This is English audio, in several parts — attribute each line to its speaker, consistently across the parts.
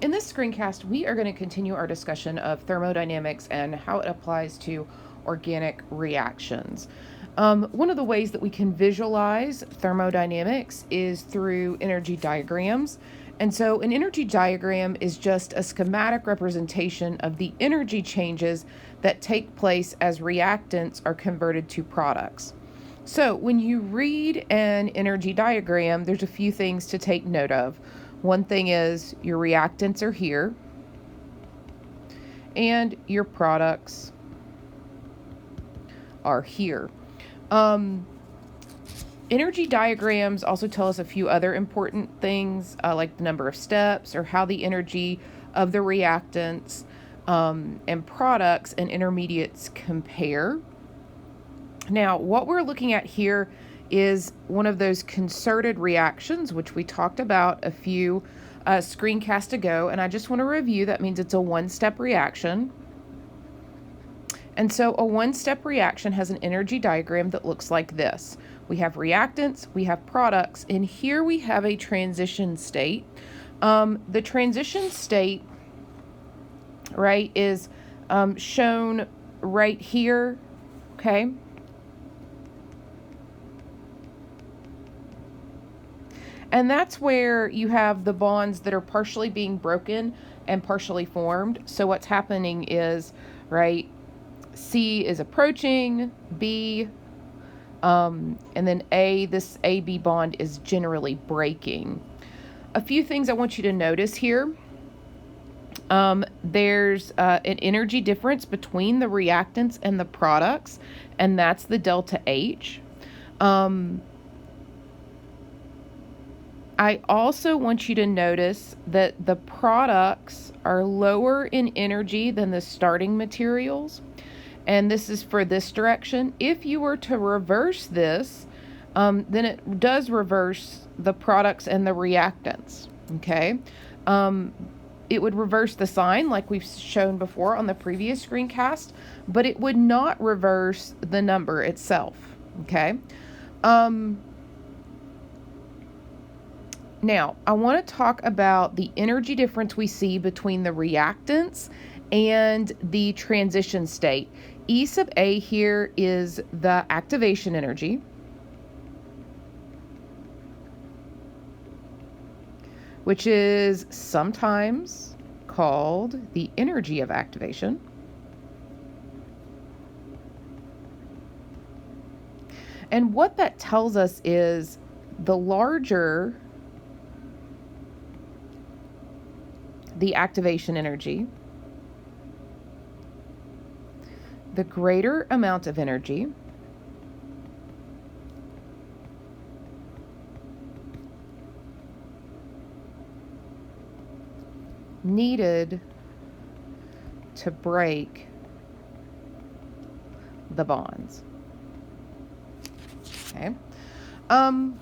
Speaker 1: In this screencast, we are going to continue our discussion of thermodynamics and how it applies to organic reactions. One of the ways that we can visualize thermodynamics is through energy diagrams. And so an energy diagram is just a schematic representation of the energy changes that take place as reactants are converted to products. So when you read an energy diagram, there's a few things to take note of. One thing is your reactants are here and your products are here. Energy diagrams also tell us a few other important things, like the number of steps or how the energy of the reactants and products and intermediates compare. Now, what we're looking at here is one of those concerted reactions, which we talked about a few screencasts ago, and I just want to review. That means it's a one-step reaction. And so a one-step reaction has an energy diagram that looks like this. We have reactants, we have products, and here we have a transition state. The transition state, right, is shown right here, okay? And that's where you have the bonds that are partially being broken and partially formed. So what's happening is, right, C is approaching B, and then A, this AB bond is generally breaking. A few things I want you to notice here. There's an energy difference between the reactants and the products, and that's the delta H. I also want you to notice that the products are lower in energy than the starting materials. And this is for this direction. If you were to reverse this, then it does reverse the products and the reactants, okay? It would reverse the sign like we've shown before on the previous screencast, but it would not reverse the number itself, okay? Now, I want to talk about the energy difference we see between the reactants and the transition state. E sub A here is the activation energy, which is sometimes called the energy of activation. And what that tells us is the larger the activation energy, the greater amount of energy needed to break the bonds. Okay. I'm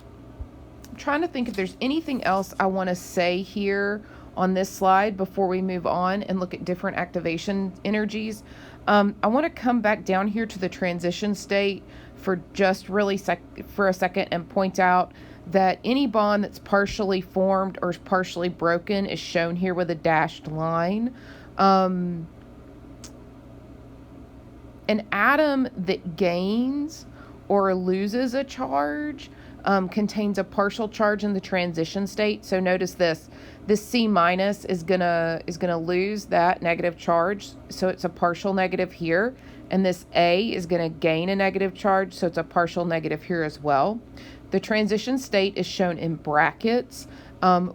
Speaker 1: trying to think if there's anything else I want to say here on this slide before we move on and look at different activation energies. I want to come back down here to the transition state for just really for a second and point out that any bond that's partially formed or partially broken is shown here with a dashed line. An atom that gains or loses a charge contains a partial charge in the transition state. So notice this C minus is gonna lose that negative charge, so it's a partial negative here, and this A is gonna gain a negative charge, so it's a partial negative here as well. The transition state is shown in brackets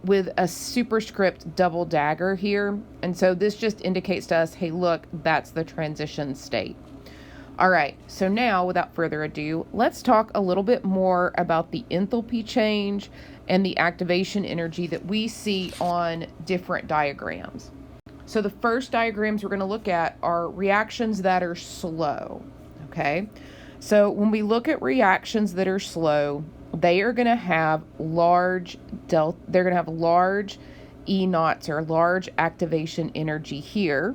Speaker 1: with a superscript double dagger here, and so this just indicates to us, hey, look, that's the transition state. All right, so now without further ado, let's talk a little bit more about the enthalpy change and the activation energy that we see on different diagrams. So the first diagrams we're going to look at are reactions that are slow, okay? So when we look at reactions that are slow, they are going to have large E naughts or large activation energy here.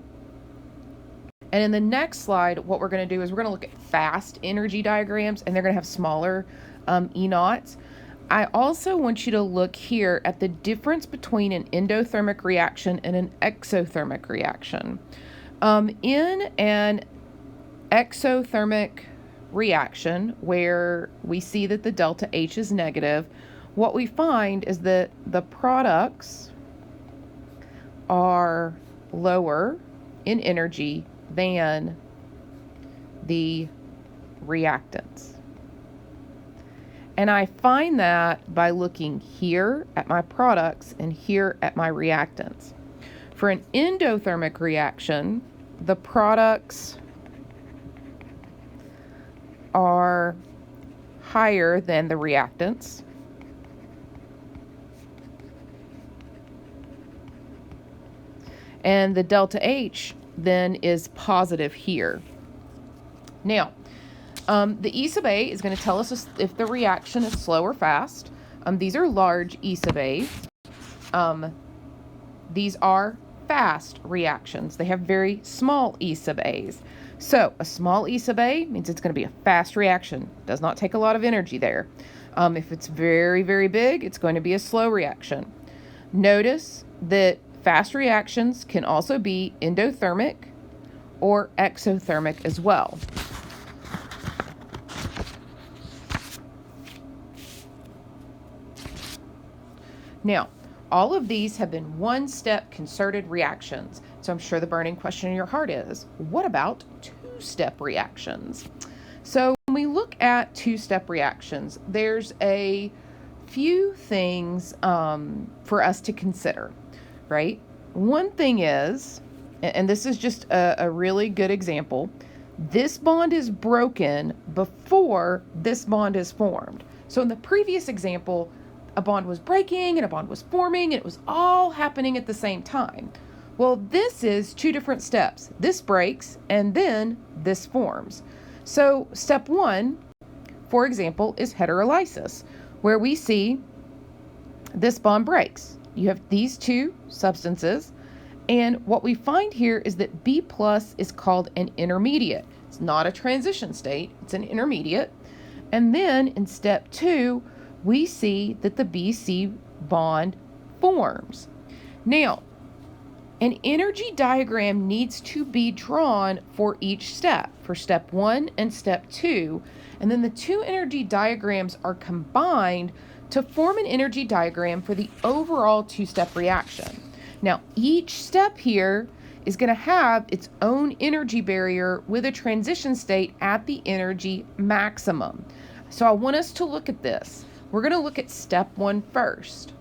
Speaker 1: And in the next slide, what we're going to do is we're going to look at fast energy diagrams, and they're going to have smaller E naughts. I also want you to look here at the difference between an endothermic reaction and an exothermic reaction. In an exothermic reaction, where we see that the delta H is negative, what we find is that the products are lower in energy than the reactants. And I find that by looking here at my products and here at my reactants. For an endothermic reaction, the products are higher than the reactants. And the delta H then is positive here. Now, the E sub A is going to tell us if the reaction is slow or fast. These are large E sub A's. These are fast reactions. They have very small E sub A's. So a small E sub A means it's going to be a fast reaction. Does not take a lot of energy there. If it's very, very big, it's going to be a slow reaction. Notice that fast reactions can also be endothermic or exothermic as well. Now, all of these have been one-step concerted reactions. So I'm sure the burning question in your heart is, what about two-step reactions? So when we look at two-step reactions, there's a few things for us to consider, right? One thing is, and this is just a really good example, this bond is broken before this bond is formed. So in the previous example, a bond was breaking and a bond was forming, and it was all happening at the same time. Well, this is two different steps. This breaks and then this forms. So step one, for example, is heterolysis, where we see this bond breaks. You have these two substances, and what we find here is that B plus is called an intermediate. It's not a transition state, it's an intermediate. And then in step two, we see that the BC bond forms. Now, an energy diagram needs to be drawn for each step, for step one and step two, and then the two energy diagrams are combined to form an energy diagram for the overall two-step reaction. Now, each step here is going to have its own energy barrier with a transition state at the energy maximum. So I want us to look at this. We're going to look at step one first.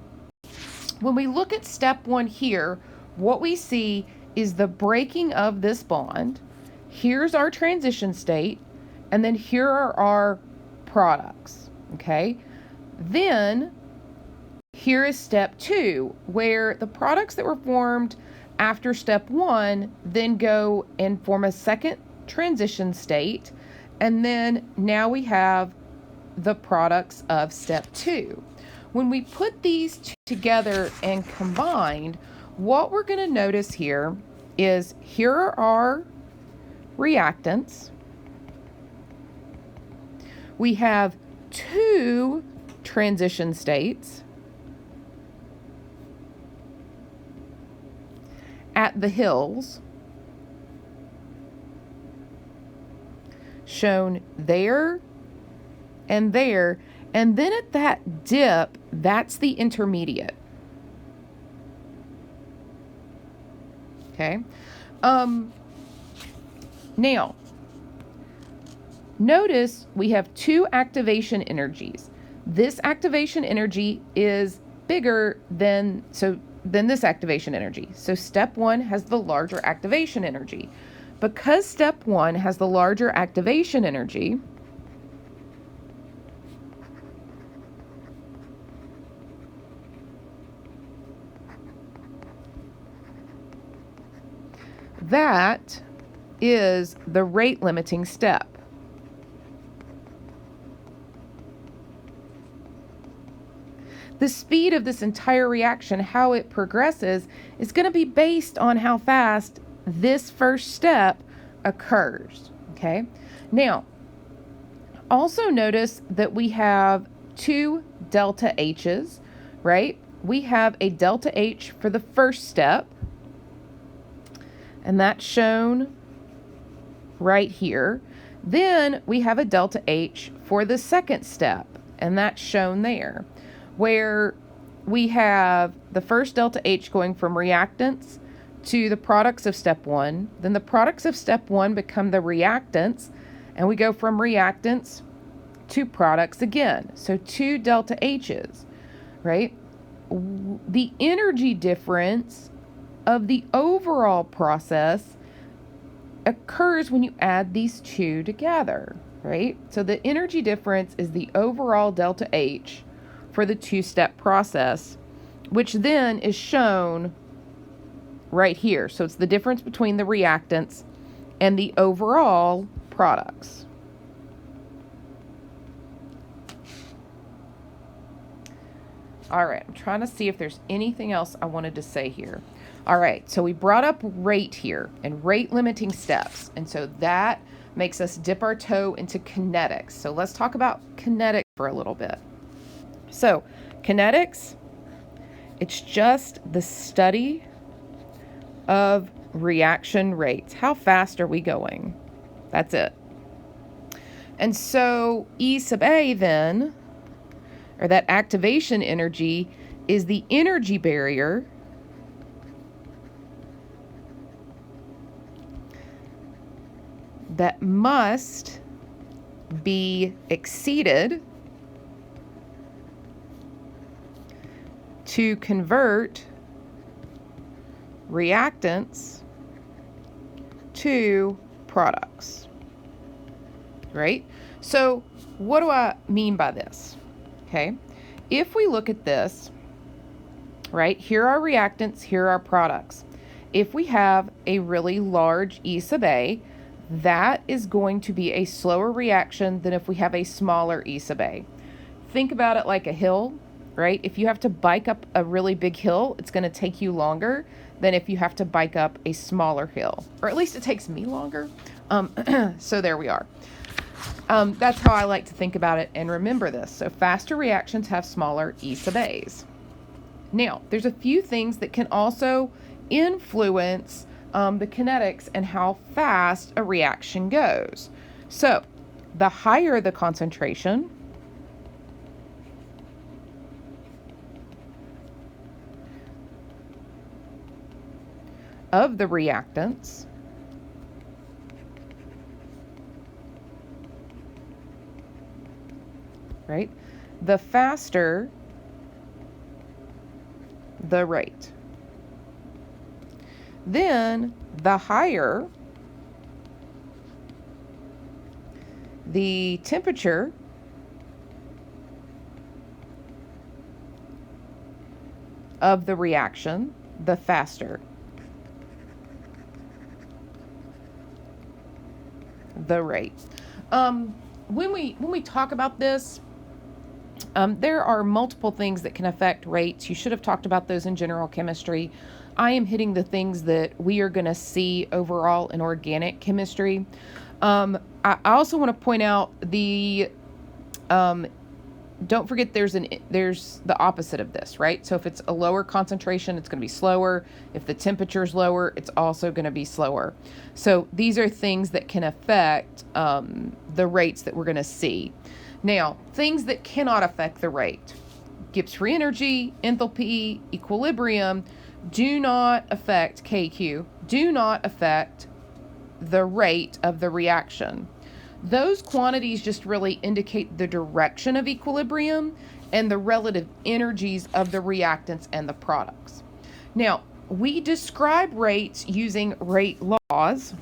Speaker 1: When we look at step one here, what we see is the breaking of this bond. Here's our transition state, and then here are our products, okay? Then here is step two, where the products that were formed after step one then go and form a second transition state, and then now we have the products of step two. When we put these two together and combined, what we're going to notice here is here are our reactants. We have two transition states at the hills shown there and there, and then at that dip, that's the intermediate. Okay. Now, notice we have two activation energies. This activation energy is bigger than this activation energy. So step one has the larger activation energy. Because step one has the larger activation energy, that is the rate limiting step. The speed of this entire reaction, how it progresses, is going to be based on how fast this first step occurs, okay? Now, also notice that we have two delta H's, right? We have a delta H for the first step, and that's shown right here. Then we have a delta H for the second step, and that's shown there, where we have the first delta H going from reactants to the products of step 1. Then the products of step 1 become the reactants, and we go from reactants to products again. So 2 delta H's, right? The energy difference of the overall process occurs when you add these two together, right? So the energy difference is the overall delta H for the two-step process, which then is shown right here. So it's the difference between the reactants and the overall products. All right, I'm trying to see if there's anything else I wanted to say here. All right, so we brought up rate here and rate limiting steps. And so that makes us dip our toe into kinetics. So let's talk about kinetics for a little bit. So kinetics, it's just the study of reaction rates. How fast are we going? That's it. And so E sub A then, or that activation energy, is the energy barrier that must be exceeded to convert reactants to products, right? So what do I mean by this? Okay, if we look at this, right, here are reactants, here are products. If we have a really large E sub A, that is going to be a slower reaction than if we have a smaller E sub A. Think about it like a hill, right? If you have to bike up a really big hill, it's going to take you longer than if you have to bike up a smaller hill, or at least it takes me longer. So there we are. That's how I like to think about it and remember this. So faster reactions have smaller E sub A's. Now, there's a few things that can also influence the kinetics and how fast a reaction goes. So the higher the concentration, of the reactants, right, the faster the rate. Then the higher the temperature of the reaction, the faster the rate. When we talk about this, there are multiple things that can affect rates. You should have talked about those in general chemistry. I am hitting the things that we are going to see overall in organic chemistry. I also want to point out the don't forget there's the opposite of this, right? So if it's a lower concentration, it's going to be slower. If the temperature is lower, it's also going to be slower. So these are things that can affect the rates that we're going to see. Now, things that cannot affect the rate: Gibbs free energy, enthalpy, equilibrium, do not affect KQ, do not affect the rate of the reaction. Those quantities just really indicate the direction of equilibrium and the relative energies of the reactants and the products. Now, we describe rates using rate laws.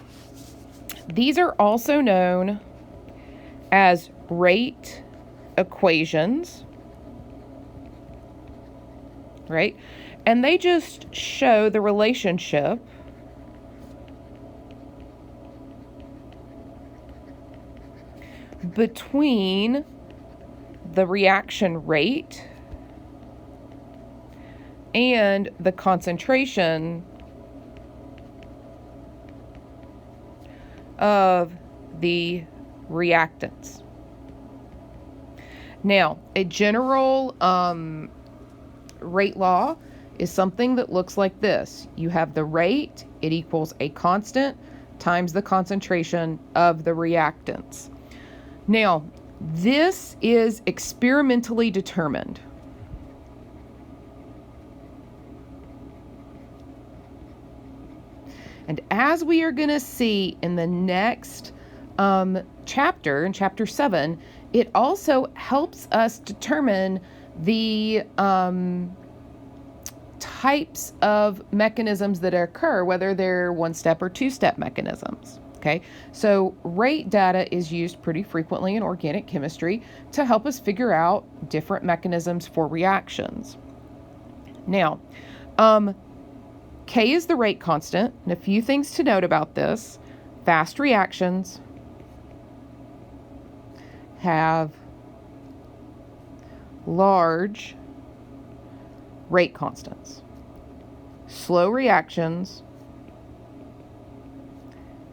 Speaker 1: These are also known as rate equations, right? And they just show the relationship between the reaction rate and the concentration of the reactants. Now, a general rate law is something that looks like this. You have the rate, it equals a constant times the concentration of the reactants. Now, this is experimentally determined. And as we are going to see in the next chapter, in chapter 7, it also helps us determine the types of mechanisms that occur, whether they're one-step or two-step mechanisms. Okay, so rate data is used pretty frequently in organic chemistry to help us figure out different mechanisms for reactions. Now, K is the rate constant, and a few things to note about this. Fast reactions have large rate constants. Slow reactions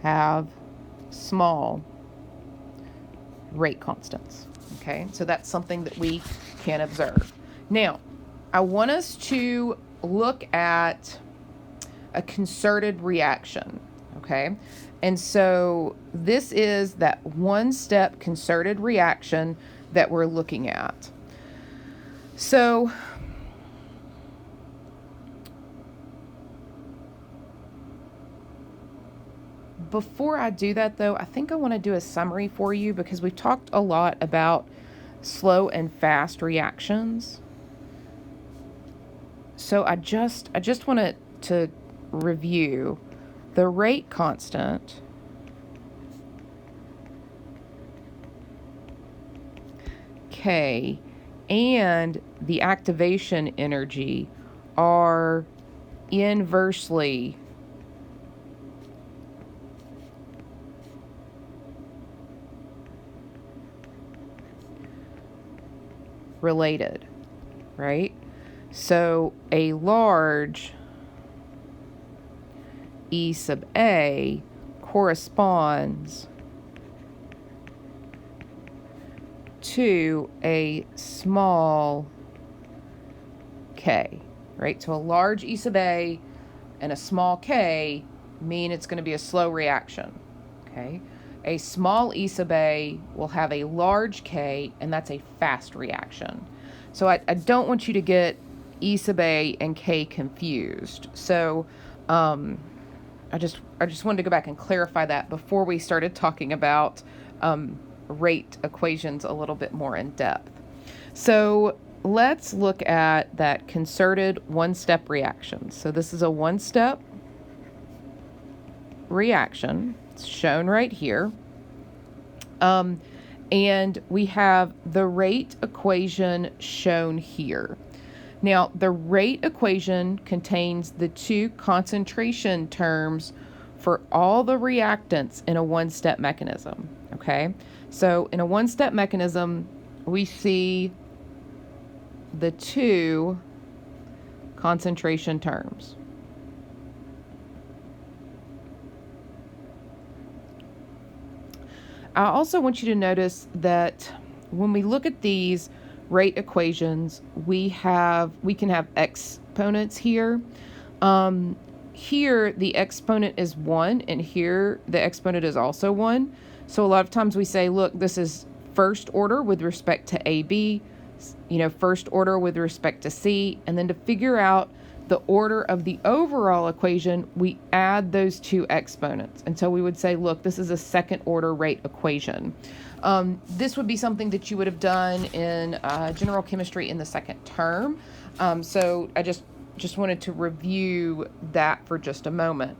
Speaker 1: have small rate constants. Okay, so that's something that we can observe. Now, I want us to look at a concerted reaction. Okay, and so this is that one-step concerted reaction that we're looking at. So before I do that, though, I think I want to do a summary for you because we've talked a lot about slow and fast reactions. So I just want to review the rate constant K and the activation energy are inversely related, right? So a large E sub A corresponds to a small k, right? So a large E sub A and a small k mean it's going to be a slow reaction, okay? A small E sub A will have a large k, and that's a fast reaction. So I don't want you to get E sub A and k confused. So I just wanted to go back and clarify that before we started talking about rate equations a little bit more in depth. So let's look at that concerted one-step reaction. So this is a one-step reaction. It's shown right here. And we have the rate equation shown here. Now, the rate equation contains the two concentration terms for all the reactants in a one-step mechanism, okay? So in a one-step mechanism, we see the two concentration terms. I also want you to notice that when we look at these rate equations, we can have exponents here. Here the exponent is 1, and here the exponent is also 1. So a lot of times we say, look, this is first order with respect to AB, first order with respect to C, and then to figure out the order of the overall equation, we add those two exponents. And so we would say, look, this is a second order rate equation. This would be something that you would have done in general chemistry in the second term. So I just wanted to review that for just a moment.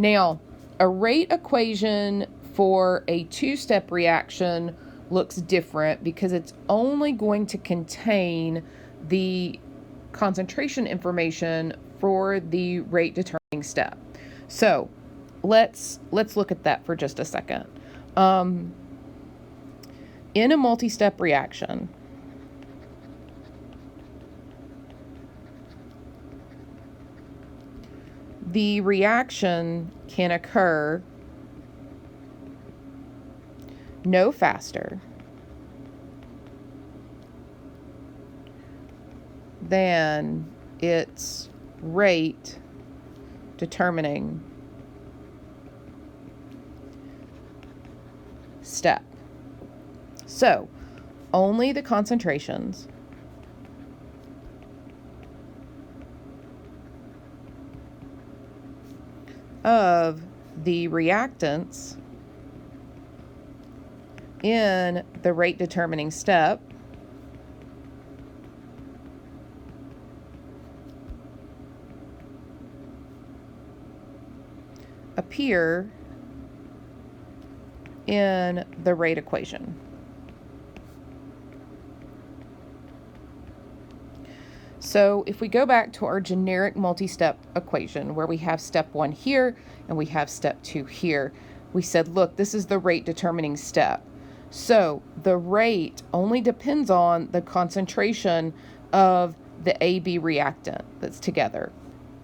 Speaker 1: Now, a rate equation for a two-step reaction looks different because it's only going to contain the concentration information for the rate determining step. So let's look at that for just a second. In a multi-step reaction, the reaction can occur no faster than its rate determining step. So only the concentrations of the reactants in the rate determining step appear in the rate equation. So if we go back to our generic multi-step equation where we have step 1 here and we have step 2 here, we said, look, this is the rate determining step. So the rate only depends on the concentration of the AB reactant that's together.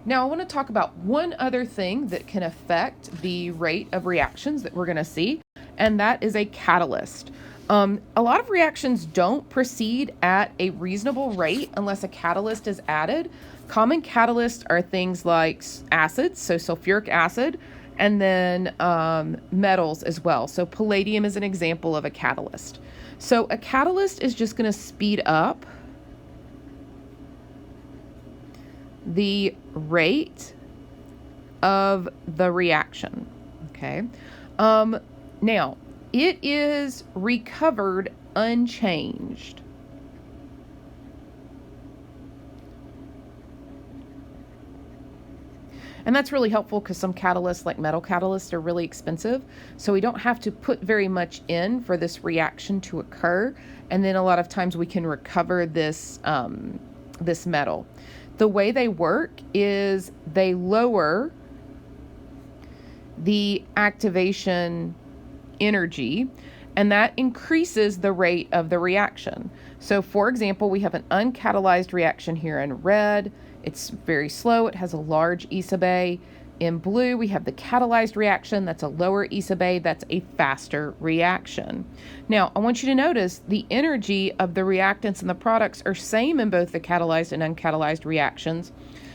Speaker 1: Now I want to talk about one other thing that can affect the rate of reactions that we're going to see, and that is a catalyst. A lot of reactions don't proceed at a reasonable rate unless a catalyst is added. Common catalysts are things like acids, so sulfuric acid, and then metals as well. So palladium is an example of a catalyst. So a catalyst is just going to speed up the rate of the reaction, okay? Now, it is recovered unchanged. And that's really helpful because some catalysts, like metal catalysts, are really expensive. So we don't have to put very much in for this reaction to occur. And then a lot of times we can recover this, this metal. The way they work is they lower the activation energy, and that increases the rate of the reaction. So for example, we have an uncatalyzed reaction here in red. It's very slow. It has a large E sub A. In blue, we have the catalyzed reaction. That's a lower E sub A. That's a faster reaction. Now, I want you to notice the energy of the reactants and the products are same in both the catalyzed and uncatalyzed reactions.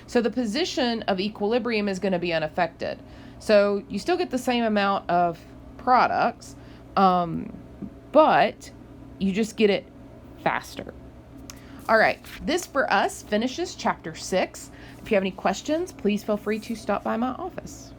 Speaker 1: So the position of equilibrium is going to be unaffected. So you still get the same amount of products, but you just get it faster. All right, this for us finishes chapter 6. If you have any questions, please feel free to stop by my office.